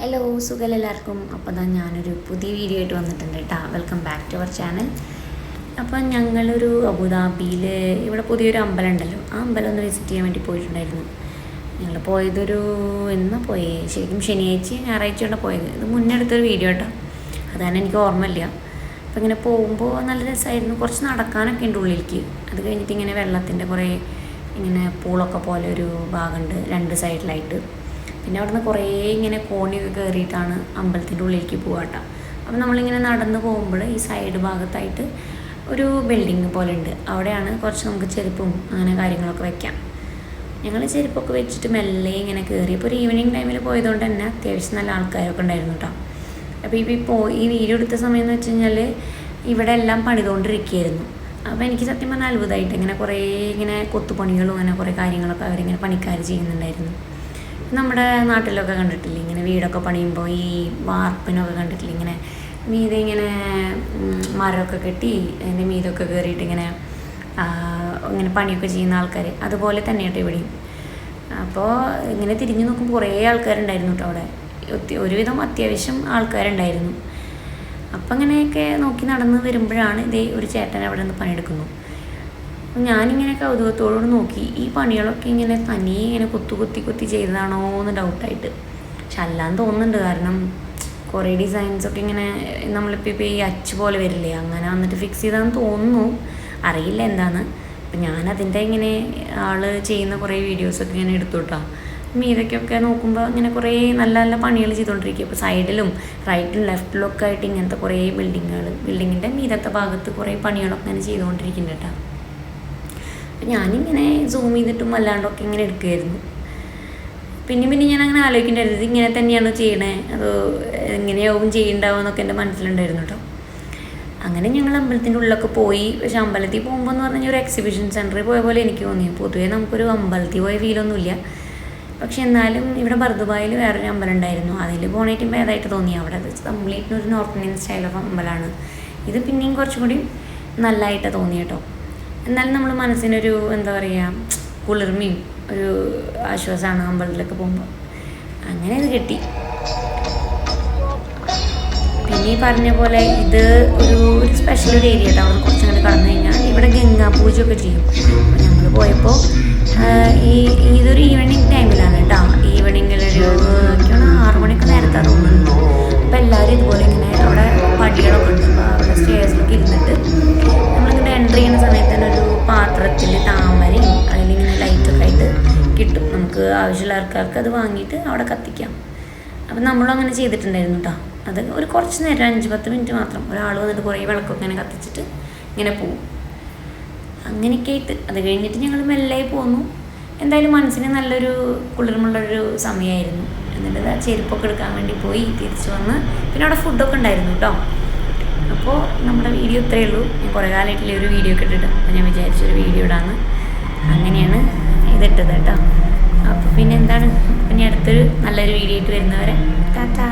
Hello സുഖം എല്ലാവർക്കും. അപ്പോൾ ഞാനൊരു പുതിയ വീഡിയോ ആയിട്ട് വന്നിട്ടുണ്ട് കേട്ടോ. Welcome back to our channel. അപ്പം ഞങ്ങളൊരു അബുദാബിയിൽ ഇവിടെ പുതിയൊരു അമ്പലം ഉണ്ടല്ലോ, ആ അമ്പലം ഒന്ന് വിസിറ്റ് ചെയ്യാൻ വേണ്ടി പോയിട്ടുണ്ടായിരുന്നു. ഞങ്ങൾ എന്നാ പോയേ, ശരിക്കും ശനിയാഴ്ച ഞായറാഴ്ചയാണ് പോയത്. ഇത് മുന്നേ എടുത്തൊരു വീഡിയോ കേട്ടോ, അതാണ് എനിക്ക് ഓർമ്മയില്ല. അപ്പോൾ ഇങ്ങനെ പോകുമ്പോൾ നല്ല രസമായിരുന്നു. കുറച്ച് നടക്കാനൊക്കെ ഉണ്ട് ഉള്ളിലേക്ക്. അത് കഴിഞ്ഞിട്ട് ഇങ്ങനെ വെള്ളത്തിൻ്റെ കുറേ ഇങ്ങനെ പൂളൊക്കെ പോലെ ഒരു ഭാഗമുണ്ട് രണ്ട് സൈഡിലായിട്ട്. പിന്നെ അവിടെ നിന്ന് കുറേ ഇങ്ങനെ കോണിയൊക്കെ കയറിയിട്ടാണ് അമ്പലത്തിൻ്റെ ഉള്ളിലേക്ക് പോകാട്ടോ. അപ്പോൾ നമ്മളിങ്ങനെ നടന്ന് പോകുമ്പോൾ ഈ സൈഡ് ഭാഗത്തായിട്ട് ഒരു ബിൽഡിങ് പോലെ ഉണ്ട്. അവിടെയാണ് കുറച്ച് നമുക്ക് ചെരുപ്പും അങ്ങനെ കാര്യങ്ങളൊക്കെ വെക്കാം. ഞങ്ങൾ ചെരുപ്പൊക്കെ വെച്ചിട്ട് മെല്ലെ ഇങ്ങനെ കയറി. ഇപ്പോൾ ഒരു ഈവനിങ് ടൈമിൽ പോയതുകൊണ്ട് തന്നെ അത്യാവശ്യം നല്ല ആൾക്കാരൊക്കെ ഉണ്ടായിരുന്നു കേട്ടോ. അപ്പോൾ ഈ വീഡിയോ എടുത്ത സമയം എന്ന് വെച്ച് കഴിഞ്ഞാൽ ഇവിടെ എല്ലാം പണിതുകൊണ്ടിരിക്കുകയായിരുന്നു. അപ്പോൾ എനിക്ക് സത്യം പറഞ്ഞാൽ അത്ഭുതമായിട്ട് ഇങ്ങനെ കുറേ ഇങ്ങനെ കൊത്തുപണികളും അങ്ങനെ കുറേ കാര്യങ്ങളൊക്കെ അവരിങ്ങനെ പണിക്കാർ ചെയ്യുന്നുണ്ടായിരുന്നു. നമ്മുടെ നാട്ടിലൊക്കെ കണ്ടിട്ടില്ലേ, ഇങ്ങനെ വീടൊക്കെ പണിയുമ്പോൾ ഈ വാർപ്പിനൊക്കെ കണ്ടിട്ടില്ലേ, ഇങ്ങനെ മീതെ ഇങ്ങനെ മരമൊക്കെ കെട്ടി അതിൻ്റെ മീതൊക്കെ കയറിയിട്ട് ഇങ്ങനെ പണിയൊക്കെ ചെയ്യുന്ന ആൾക്കാർ, അതുപോലെ തന്നെ കേട്ടോ ഇവിടെയും. അപ്പോൾ ഇങ്ങനെ തിരിഞ്ഞു നോക്കുമ്പോൾ കുറേ ആൾക്കാരുണ്ടായിരുന്നു കേട്ടോ അവിടെ. ഒരുവിധം അത്യാവശ്യം ആൾക്കാരുണ്ടായിരുന്നു. അപ്പം അങ്ങനെയൊക്കെ നോക്കി നടന്ന് വരുമ്പോഴാണ് ഇതേ ഒരു ചേട്ടൻ അവിടെ നിന്ന് പണിയെടുക്കുന്നു. ഞാനിങ്ങനെ കൗതുകത്തോട് നോക്കി. ഈ പണികളൊക്കെ ഇങ്ങനെ തനിയെ ഇങ്ങനെ കുത്തി ചെയ്തതാണോ എന്ന് ഡൗട്ടായിട്ട്. പക്ഷെ അല്ലാന്ന് തോന്നുന്നുണ്ട്, കാരണം കുറേ ഡിസൈൻസൊക്കെ ഇങ്ങനെ നമ്മളിപ്പോൾ ഈ അച്ച് പോലെ വരില്ലേ, അങ്ങനെ വന്നിട്ട് ഫിക്സ് ചെയ്താന്ന് തോന്നുന്നു, അറിയില്ല എന്താന്ന്. അപ്പം ഞാനതിൻ്റെ ഇങ്ങനെ ആൾ ചെയ്യുന്ന കുറേ വീഡിയോസൊക്കെ ഇങ്ങനെ എടുത്തു കേട്ടോ. മീതൊക്കെ നോക്കുമ്പോൾ ഇങ്ങനെ കുറേ നല്ല നല്ല പണികൾ ചെയ്തുകൊണ്ടിരിക്കുക. ഇപ്പോൾ സൈഡിലും റൈറ്റിലും ലെഫ്റ്റിലും ഒക്കെ ആയിട്ട് ഇങ്ങനത്തെ കുറേ ബിൽഡിങ്ങിൻ്റെ മീതത്തെ ഭാഗത്ത് കുറേ പണികളൊക്കെ ഇങ്ങനെ ചെയ്തുകൊണ്ടിരിക്കുന്നുണ്ട് കേട്ടോ. അപ്പം ഞാനിങ്ങനെ സൂം ചെയ്തിട്ടും അല്ലാണ്ടൊക്കെ ഇങ്ങനെ എടുക്കുമായിരുന്നു. പിന്നെ ഞാൻ അങ്ങനെ ആലോചിക്കേണ്ടായിരുന്നു, ഇത് ഇങ്ങനെ തന്നെയാണോ ചെയ്യണേ, അതോ എങ്ങനെയാവും ചെയ്യണ്ടാവും എന്നൊക്കെ എൻ്റെ മനസ്സിലുണ്ടായിരുന്നു കേട്ടോ. അങ്ങനെ ഞങ്ങൾ അമ്പലത്തിൻ്റെ ഉള്ളിലൊക്കെ പോയി. പക്ഷെ അമ്പലത്തിൽ പോകുമ്പോൾ എന്ന് പറഞ്ഞാൽ ഒരു എക്സിബിഷൻ സെൻറ്ററിൽ പോയ പോലെ എനിക്ക് തോന്നി. പൊതുവേ നമുക്കൊരു അമ്പലത്തിൽ പോയ ഫീലൊന്നുമില്ല. പക്ഷെ എന്നാലും ഇവിടെ ബർദുബായിൽ വേറൊരു അമ്പലം ഉണ്ടായിരുന്നു, അതിൽ പോണേറ്റും ഭേദമായിട്ട് തോന്നി. അവിടെ കംപ്ലീറ്റ് ഒരു നോർത്ത് ഇന്ത്യൻ സ്റ്റൈൽ ഓഫ് അമ്പലമാണ്. ഇത് പിന്നെയും കുറച്ചും കൂടി നല്ലതായിട്ട് തോന്നി കേട്ടോ. എന്നാലും നമ്മൾ മനസ്സിനൊരു എന്താ പറയുക, കുളിർമയും ഒരു ആശ്വാസമാണ് അമ്പലത്തിലൊക്കെ പോകുമ്പോൾ. അങ്ങനെ ഇത് കിട്ടി. പിന്നെ ഈ പറഞ്ഞ പോലെ ഇത് ഒരു സ്പെഷ്യൽ ഒരു ഏരിയ കേട്ടോ. അവിടെ കുറച്ചങ്ങനെ കടന്നു കഴിഞ്ഞാൽ ഇവിടെ ഗംഗാ പൂജയൊക്കെ ചെയ്യും. അപ്പോൾ ഞങ്ങൾ പോയപ്പോൾ ഇതൊരു ഈവനിങ് ടൈമിലാണ് കേട്ടോ. ഈവനിങ്ങിലൊരു 6 മണിക്ക് നേരത്തെ തോന്നുന്നുണ്ട്. അപ്പോൾ എല്ലാവരും ഇതുപോലെ ഇങ്ങനെ അവിടെ പടികളൊക്കെ ഉണ്ട്. അപ്പോൾ അവിടെ സ്റ്റേഴ്സിലൊക്കെ ഇരുന്നിട്ട് നമ്മളിങ്ങനെ എൻ്റർ ചെയ്യുന്ന സമയത്ത് തന്നെ ഒരു പാത്രത്തിൽ താമരയും അതിലിങ്ങനെ ലൈറ്റൊക്കെ ആയിട്ട് കിട്ടും. നമുക്ക് ആവശ്യമുള്ള ആൾക്കാർക്ക് അത് വാങ്ങിയിട്ട് അവിടെ കത്തിക്കാം. അപ്പം നമ്മളും അങ്ങനെ ചെയ്തിട്ടുണ്ടായിരുന്നു കേട്ടോ. അത് ഒരു കുറച്ച് നേരം 5-10 മിനിറ്റ് മാത്രം. ഒരാൾ വന്നിട്ട് കുറേ വിളക്കൊക്കെ ഇങ്ങനെ കത്തിച്ചിട്ട് ഇങ്ങനെ പോവും. അങ്ങനെയൊക്കെ ആയിട്ട് അത് കഴിഞ്ഞിട്ട് ഞങ്ങൾ മെല്ലെ പോന്നു. എന്തായാലും മനസ്സിന് നല്ലൊരു കുളിർമുള്ളൊരു സമയമായിരുന്നു. എന്നിട്ട് ചെരുപ്പൊക്കെ എടുക്കാൻ വേണ്ടി പോയി തിരിച്ചു വന്ന്. പിന്നെ അവിടെ ഫുഡൊക്കെ ഉണ്ടായിരുന്നു കേട്ടോ. അപ്പോൾ നമ്മുടെ വീഡിയോ ഇത്രയേ ഉള്ളൂ. ഞാൻ കുറേ കാലമായിട്ടില്ലേ ഒരു വീഡിയോ ഒക്കെ ഇട്ടിട്ട്. അപ്പോൾ ഞാൻ വിചാരിച്ചൊരു വീഡിയോ ഇടാമെന്ന്. അങ്ങനെയാണ് ഇതിട്ടത് കേട്ടോ. അപ്പോൾ പിന്നെ എന്താണ്, പിന്നെ അടുത്തൊരു നല്ലൊരു വീഡിയോ ആയിട്ട് വരുന്നവരെ ടാറ്റാ.